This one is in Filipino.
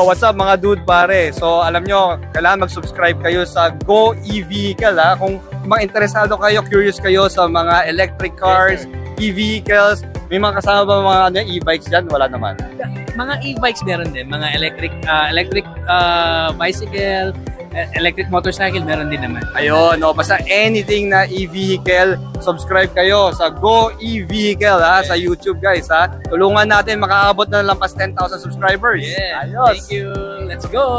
Oh, what's up mga dude pare? So, alam nyo, kailangan mag-subscribe kayo sa Go E-Vehicle ha. Kung mga interesado kayo, curious kayo sa mga electric cars, e-vehicles, may mga kasama ba mga e-bikes dyan? Wala naman. Mga e-bikes meron din, mga electric bicycle, electric motorcycle meron din naman. Ayun, no, basta anything na e-vehicle, subscribe kayo sa Go E-Vehicle ha, sa YouTube guys ha. Tulungan natin makaabot na lampas 10,000 subscribers. Yeah, Ayos. thank you. Let's go.